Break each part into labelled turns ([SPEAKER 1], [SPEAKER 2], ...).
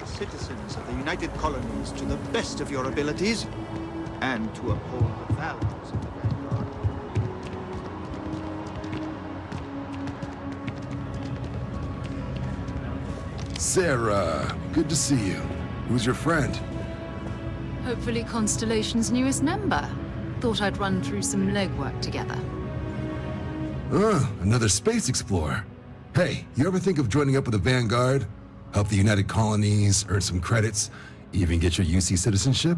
[SPEAKER 1] Citizens of the United Colonies to the best of your abilities, and to uphold the values of the Vanguard.
[SPEAKER 2] Sarah, good to see you. Who's your friend?
[SPEAKER 3] Hopefully Constellation's newest member. Thought I'd run through some legwork together.
[SPEAKER 2] Another space explorer. Hey, you ever think of joining up with the Vanguard? Help the United Colonies, earn some credits, even get your UC citizenship?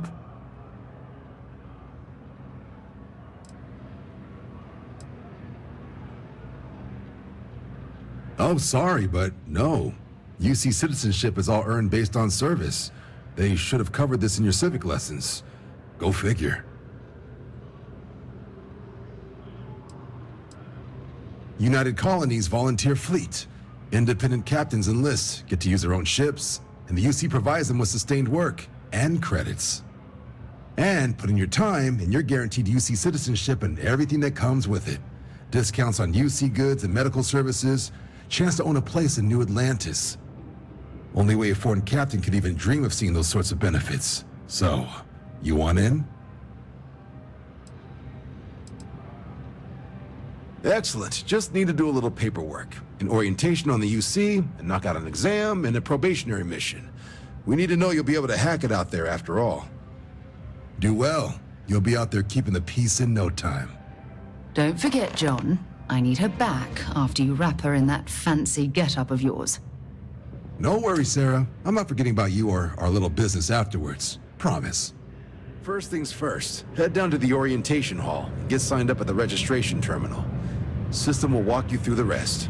[SPEAKER 2] Oh, sorry, but no. UC citizenship is all earned based on service. They should have covered this in your civic lessons. Go figure. United Colonies Volunteer Fleet. Independent captains enlist, get to use their own ships, and the UC provides them with sustained work and credits. And put in your time, and you're guaranteed UC citizenship and everything that comes with it. Discounts on UC goods and medical services, chance to own a place in New Atlantis. Only way a foreign captain could even dream of seeing those sorts of benefits. So, you want in? Excellent. Just need to do a little paperwork. An orientation on the UC, and knock out an exam, and a probationary mission. We need to know you'll be able to hack it out there after all. Do well. You'll be out there keeping the peace in no time.
[SPEAKER 3] Don't forget, John. I need her back after you wrap her in that fancy get-up of yours.
[SPEAKER 2] No worries, Sarah. I'm not forgetting about you or our little business afterwards. Promise. First things first, head down to the orientation hall and get signed up at the registration terminal. System will walk you through the rest.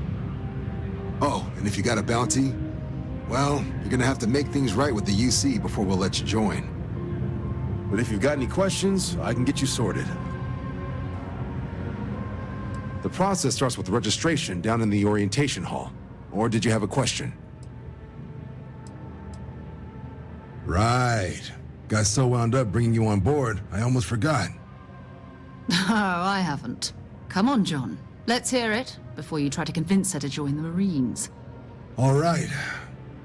[SPEAKER 2] Oh, and if you got a bounty, well, you're gonna have to make things right with the UC before we'll let you join. But if you've got any questions, I can get you sorted. The process starts with registration down in the orientation hall. Or did you have a question? Right. Got so wound up bringing you on board, I almost forgot.
[SPEAKER 3] Oh, I haven't. Come on, John. Let's hear it, before you try to convince her to join the Marines.
[SPEAKER 2] All right.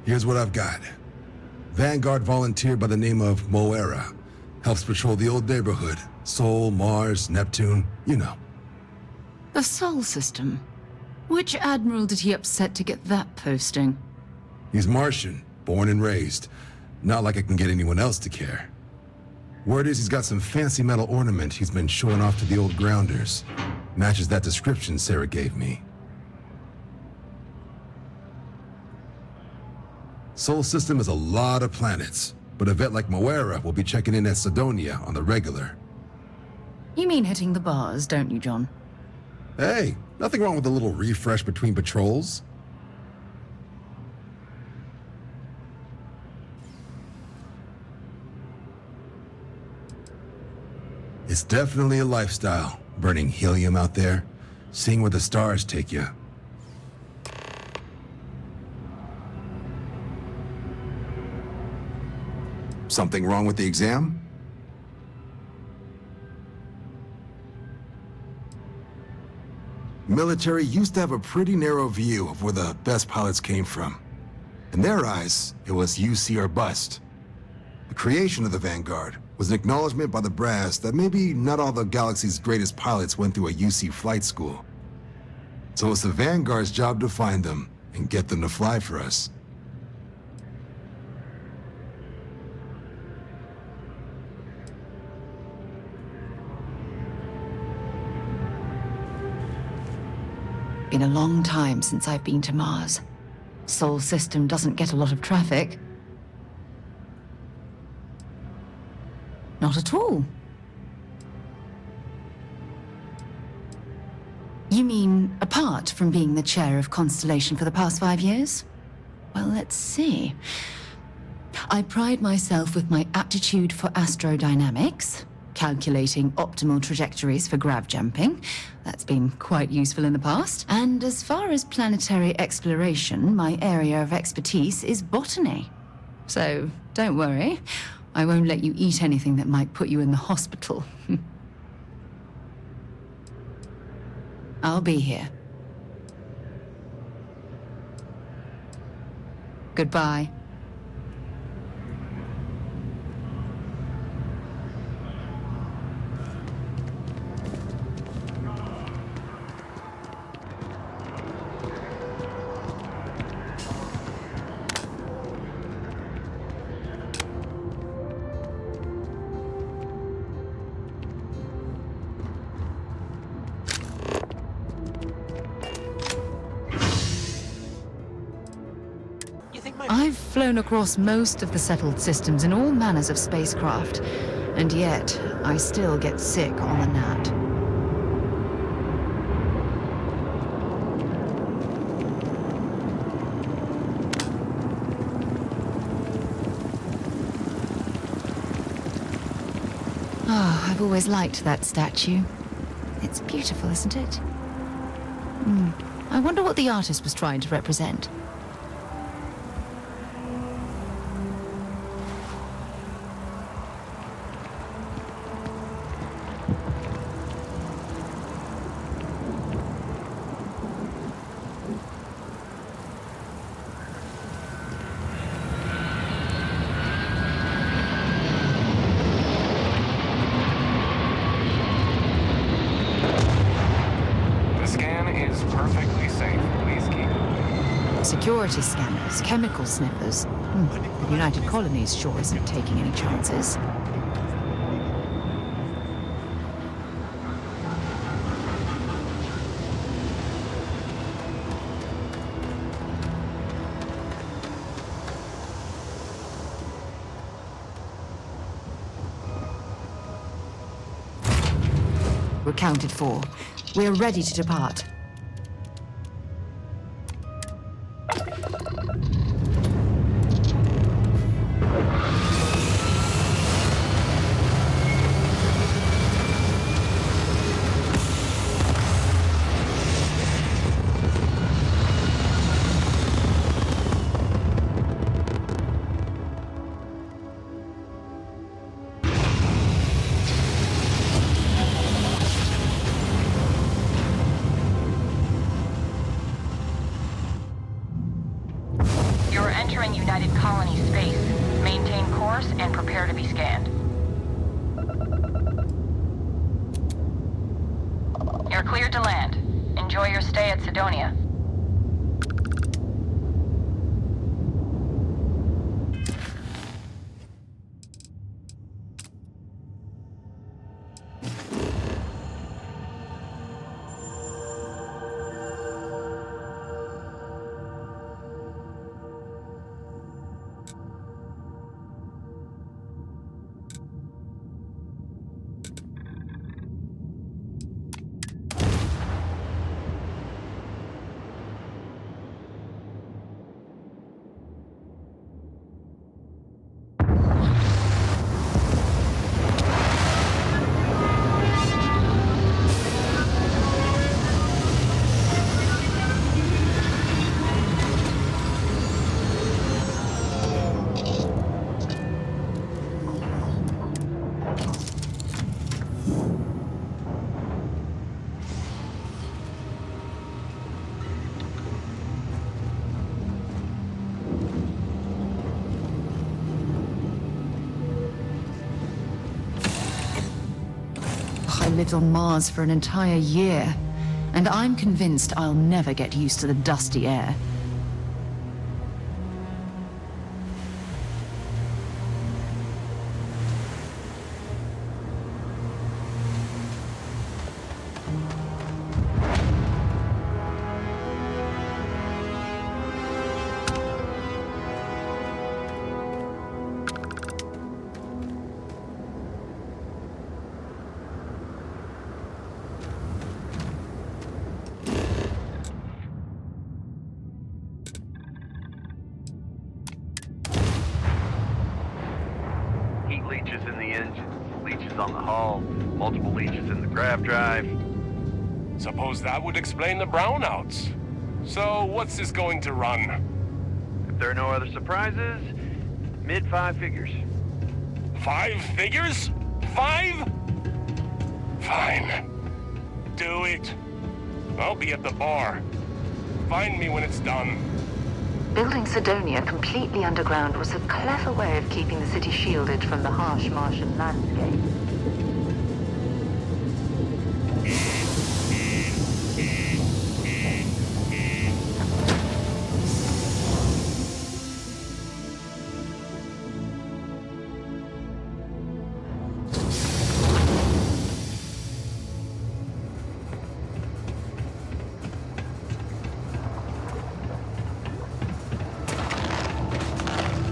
[SPEAKER 2] Here's what I've got. Vanguard volunteer by the name of Moira. Helps patrol the old neighborhood. Sol, Mars, Neptune, you know.
[SPEAKER 3] The Sol system? Which admiral did he upset to get that posting?
[SPEAKER 2] He's Martian, born and raised. Not like I can get anyone else to care. Word is he's got some fancy metal ornament he's been showing off to the old grounders. Matches that description Sarah gave me. Sol system is a lot of planets, but a vet like Moira will be checking in at Sidonia on the regular.
[SPEAKER 3] You mean hitting the bars, don't you, John?
[SPEAKER 2] Hey, nothing wrong with a little refresh between patrols. It's definitely a lifestyle, burning helium out there, seeing where the stars take you. Something wrong with the exam? Military used to have a pretty narrow view of where the best pilots came from. In their eyes, it was UC or bust. The creation of the Vanguard was an acknowledgement by the brass that maybe not all the galaxy's greatest pilots went through a UC flight school. So it's the Vanguard's job to find them and get them to fly for us.
[SPEAKER 3] Been a long time since I've been to Mars. Sol system doesn't get a lot of traffic. Not at all. You mean apart from being the chair of Constellation for the past 5 years? Well, let's see. I pride myself with my aptitude for astrodynamics, calculating optimal trajectories for grav jumping. That's been quite useful in the past. And as far as planetary exploration, my area of expertise is botany. So don't worry, I won't let you eat anything that might put you in the hospital. I'll be here. Goodbye. I've flown across most of the settled systems in all manners of spacecraft, and yet I still get sick on the gnat. Oh, I've always liked that statue. It's beautiful, isn't it? I wonder what the artist was trying to represent. Security scanners, chemical sniffers. The United Colonies sure isn't taking any chances. We're counted for. We're ready to depart.
[SPEAKER 4] United Colony space. Maintain course and prepare to be scanned. You're cleared to land. Enjoy your stay at Sidonia.
[SPEAKER 3] I lived on Mars for an entire year, and I'm convinced I'll never get used to the dusty air.
[SPEAKER 5] leeches in the engine, leeches on the hull, multiple leeches in the grav drive.
[SPEAKER 6] Suppose that would explain the brownouts. So, what's this going to run?
[SPEAKER 5] If there are no other surprises, mid 5 figures.
[SPEAKER 6] 5 figures? 5? Fine. Do it. I'll be at the bar. Find me when it's done.
[SPEAKER 3] Building Sidonia completely underground was a clever way of keeping the city shielded from the harsh Martian landscape.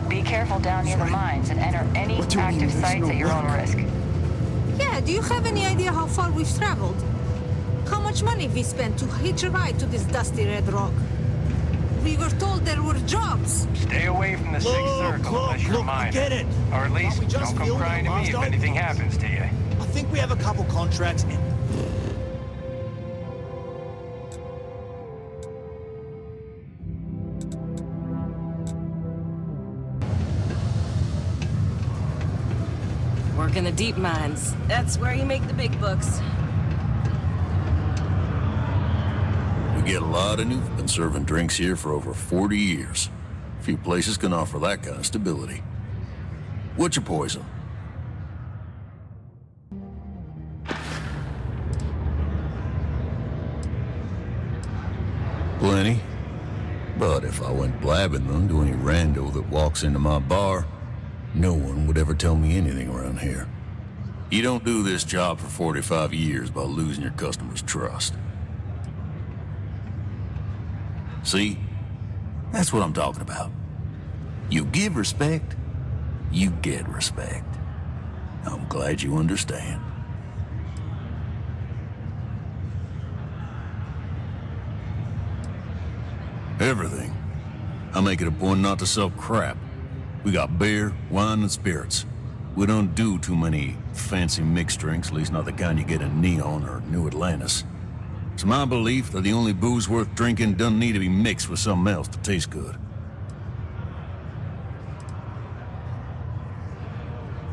[SPEAKER 4] Be careful down near the mines and enter any active sites at your own risk.
[SPEAKER 7] Yeah, do you have any idea how far we've traveled? How much money we spent to hitch a ride to this dusty red rock? We were told there were jobs.
[SPEAKER 6] Stay away from the Sixth Circle unless you're mine.
[SPEAKER 1] Get it.
[SPEAKER 6] Or at least,
[SPEAKER 1] We just
[SPEAKER 6] don't come
[SPEAKER 1] filled
[SPEAKER 6] crying to
[SPEAKER 1] our
[SPEAKER 6] me if
[SPEAKER 1] last
[SPEAKER 6] anything
[SPEAKER 1] items.
[SPEAKER 6] happens to you.
[SPEAKER 1] I think we have a couple contracts in.
[SPEAKER 8] Work in the deep mines. That's where you make the big bucks.
[SPEAKER 9] We get a lot of new. Been serving drinks here for over 40 years. Few places can offer that kind of stability. What's your poison? Plenty. But if I went blabbing them to any rando that walks into my bar, no one would ever tell me anything around here. You don't do this job for 45 years by losing your customers' trust. See? That's what I'm talking about. You give respect, you get respect. I'm glad you understand. Everything. I make it a point not to sell crap. We got beer, wine, and spirits. We don't do too many fancy mixed drinks, at least not the kind you get in Neon or New Atlantis. It's my belief that the only booze worth drinking doesn't need to be mixed with something else to taste good.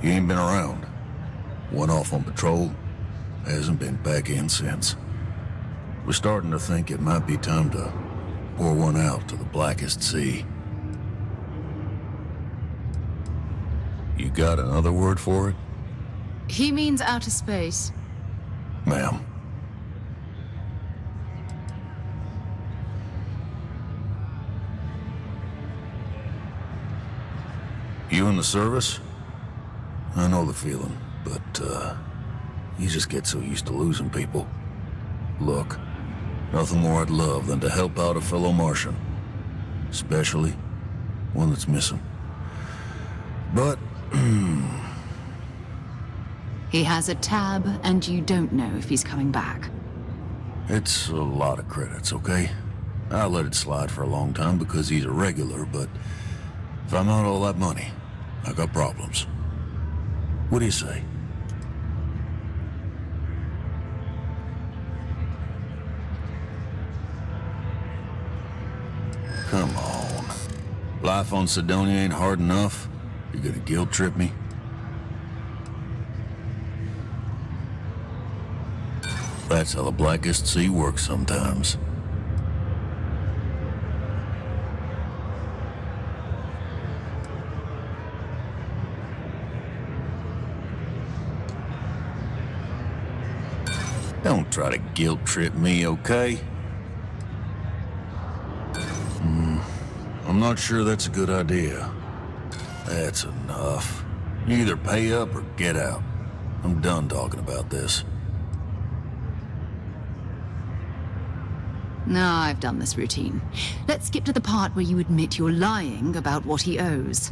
[SPEAKER 9] He ain't been around. Went off on patrol, hasn't been back in since. We're starting to think it might be time to pour one out to the blackest sea. You got another word for it?
[SPEAKER 3] He means outer space.
[SPEAKER 9] Ma'am. You in the service? I know the feeling, but, you just get so used to losing people. Look, nothing more I'd love than to help out a fellow Martian. Especially one that's missing. But,
[SPEAKER 3] He has a tab, and you don't know if he's coming back.
[SPEAKER 9] it's a lot of credits, okay? I let it slide for a long time because he's a regular, but if I'm out all that money, I got problems. What do you say? Come on. Life on Sidonia ain't hard enough. You gonna guilt trip me? That's how the blackest sea works sometimes. Don't try to guilt trip me, okay? I'm not sure that's a good idea. That's enough. You either pay up or get out. I'm done talking about this.
[SPEAKER 3] No, I've done this routine. Let's skip to the part where you admit you're lying about what he owes.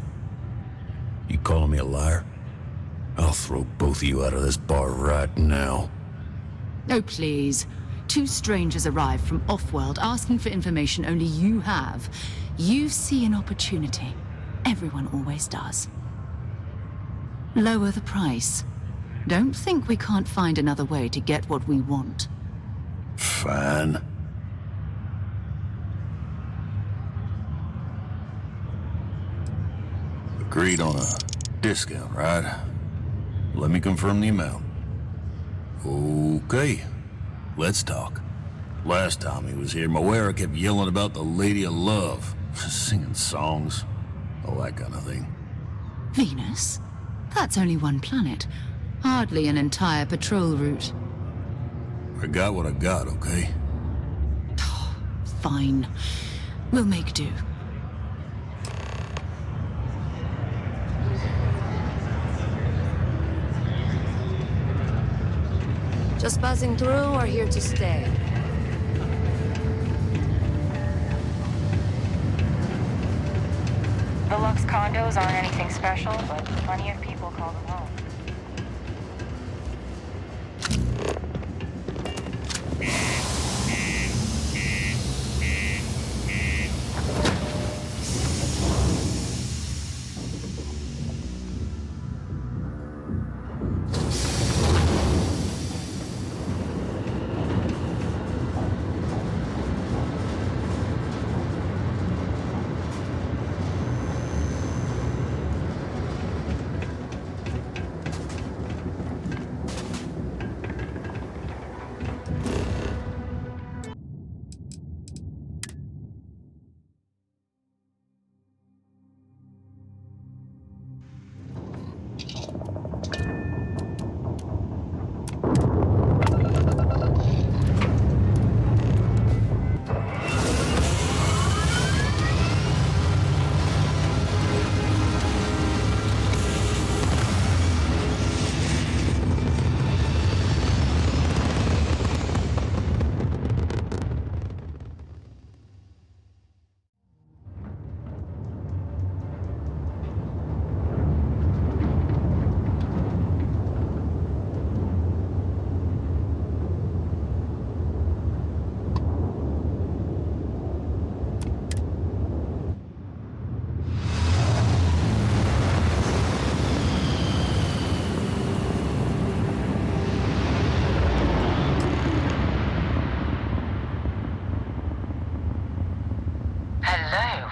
[SPEAKER 9] You calling me a liar? I'll throw both of you out of this bar right now.
[SPEAKER 3] Oh, please. Two strangers arrive from off-world asking for information only you have. You see an opportunity. Everyone always does. Lower the price. Don't think we can't find another way to get what we want.
[SPEAKER 9] Fine. Agreed on a discount, right? Let me confirm the amount. Okay, let's talk. Last time he was here, Moira kept yelling about the Lady of Love, singing songs, all that kind of thing.
[SPEAKER 3] Venus? That's only one planet. Hardly an entire patrol route.
[SPEAKER 9] I got what I got, okay?
[SPEAKER 3] Fine. We'll make do.
[SPEAKER 8] Just passing through or here to stay?
[SPEAKER 4] The Lux condos aren't anything special, but plenty of people call them home.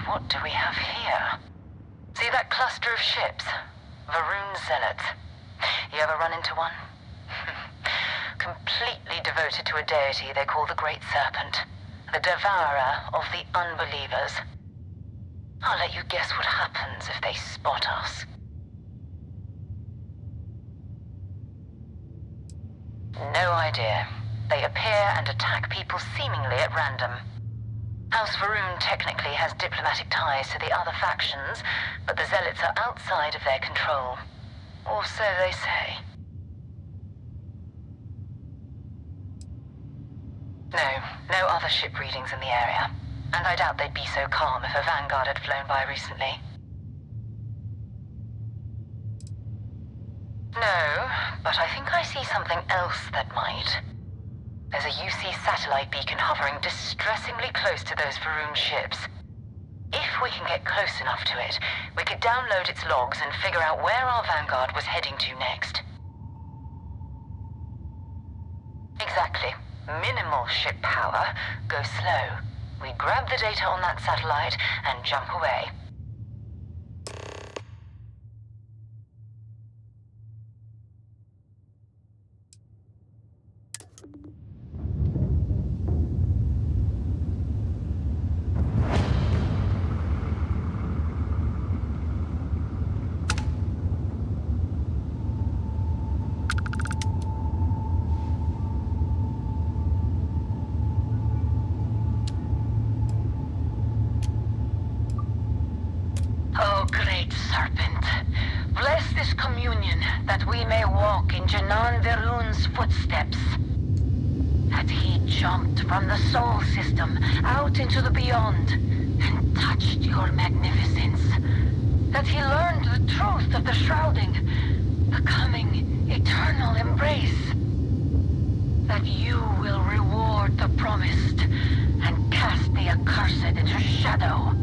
[SPEAKER 4] What do we have here? See that cluster of ships? Varun Zealots. You ever run into one? Completely devoted to a deity they call the Great Serpent, the devourer of the unbelievers. I'll let you guess what happens if they spot us. No idea. They appear and attack people seemingly at random. House Varun technically has diplomatic ties to the other factions, but the Zealots are outside of their control. Or so they say. No other ship readings in the area. And I doubt they'd be so calm if a Vanguard had flown by recently. No, but I think I see something else that might. There's a UC satellite beacon hovering distressingly close to those Varun ships. If we can get close enough to it, we could download its logs and figure out where our Vanguard was heading to next. Exactly. Minimal ship power. Go slow. We grab the data on that satellite and jump away. Oh, great serpent, bless this communion that we may walk in Janan Verun's footsteps. That he jumped from the soul system out into the beyond and touched your magnificence. That he learned the truth of the shrouding, the coming eternal embrace. That you will reward the promised and cast the accursed into shadow.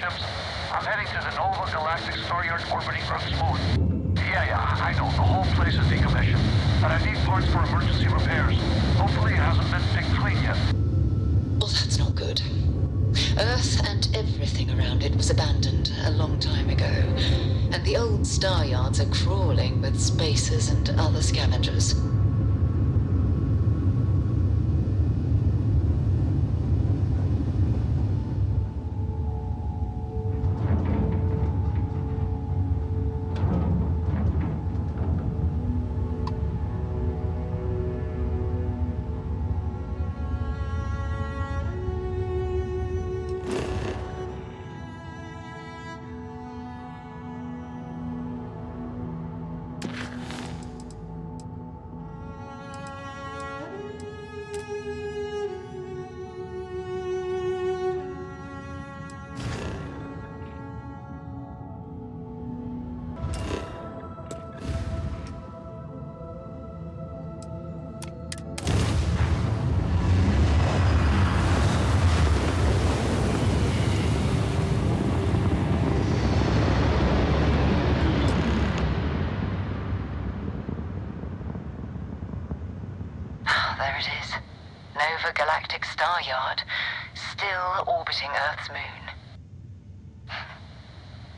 [SPEAKER 10] ships. I'm heading to the Nova Galactic Star Yard orbiting Earth's moon. Yeah, I know. The whole place is decommissioned. But I need parts for emergency repairs. Hopefully it hasn't been picked clean yet.
[SPEAKER 3] Well, that's not good. Earth and everything around it was abandoned a long time ago, and the old star yards are crawling with spacers and other scavengers. There it is. Nova Galactic Star Yard, still orbiting Earth's moon.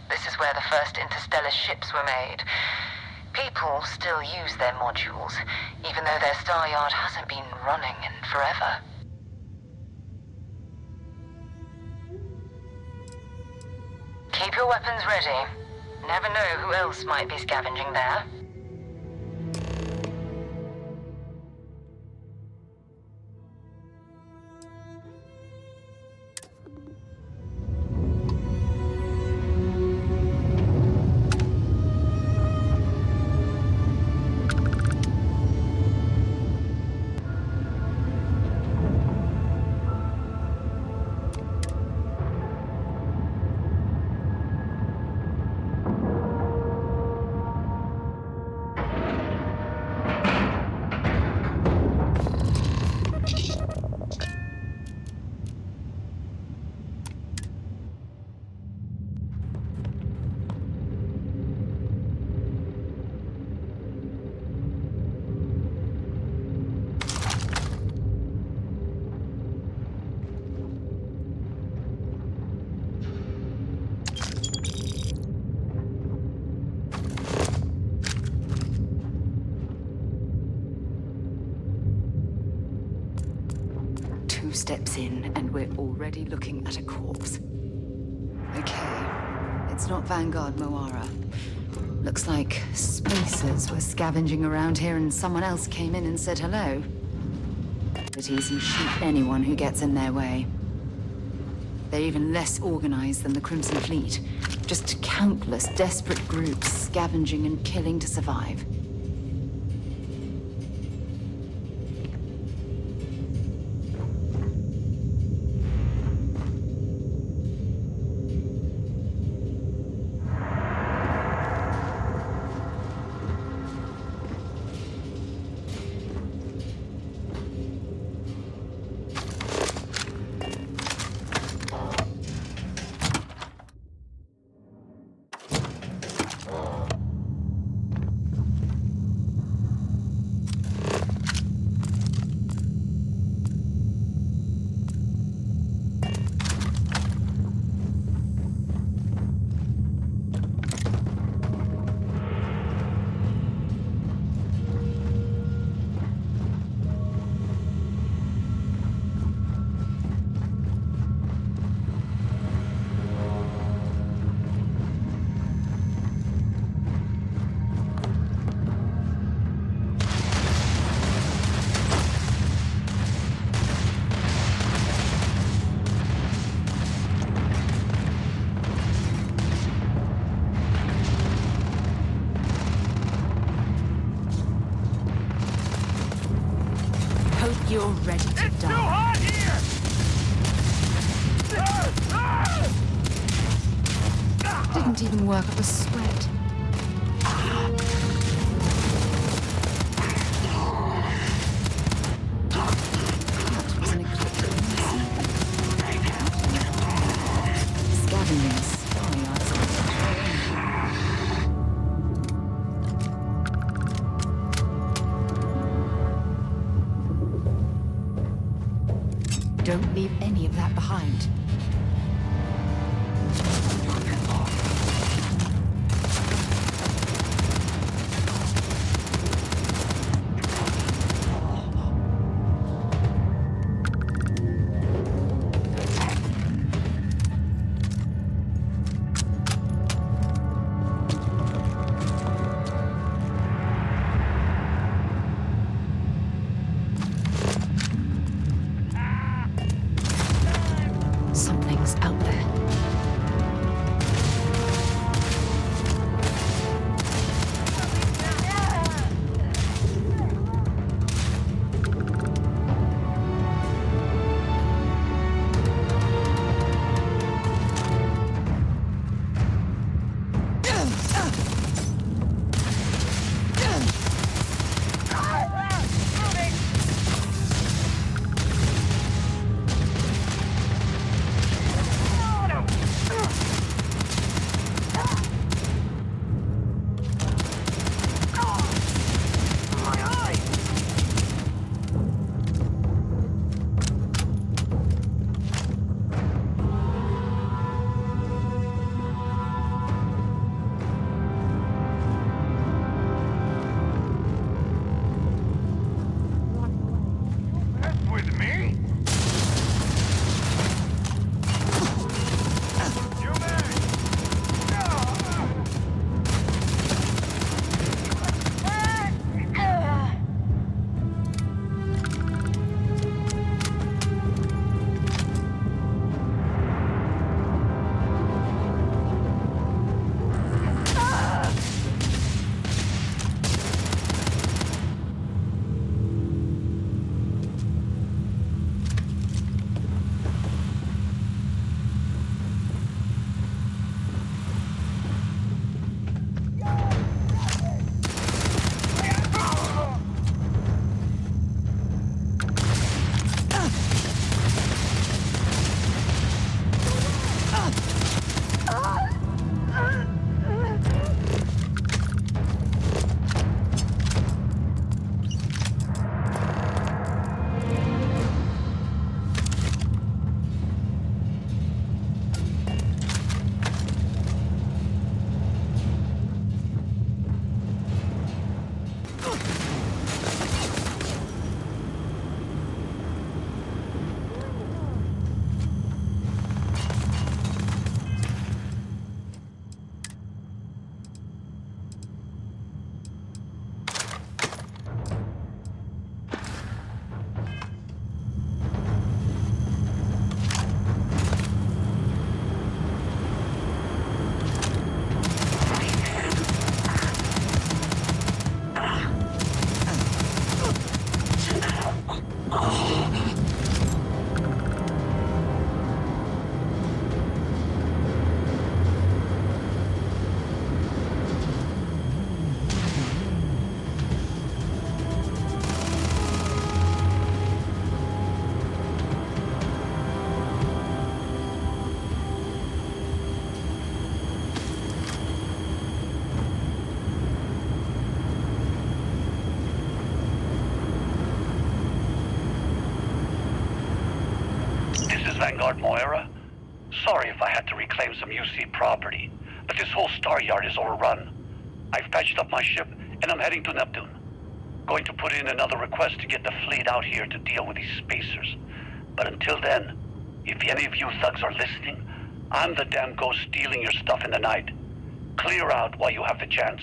[SPEAKER 3] This is where the first interstellar ships were made. People still use their modules, even though their star yard hasn't been running in forever. Keep your weapons ready. Never know who else might be scavenging there. Steps in, and we're already looking at a corpse. Okay, it's not Vanguard Moara. Looks like spacers were scavenging around here and someone else came in and said hello. But and shoot anyone who gets in their way. They're even less organized than the Crimson Fleet. Just countless desperate groups scavenging and killing to survive. You're ready to die. It's too hot here! Didn't even work up a sweat. That was an eclipse. Even the Staryards can train. Don't leave any of that behind. Something's out there.
[SPEAKER 10] With me? You
[SPEAKER 11] Vanguard Moira. Sorry if I had to reclaim some UC property, but this whole star yard is overrun. I've patched up my ship, and I'm heading to Neptune. Going to put in another request to get the fleet out here to deal with these spacers. But until then, if any of you thugs are listening, I'm the damn ghost stealing your stuff in the night. Clear out while you have the chance.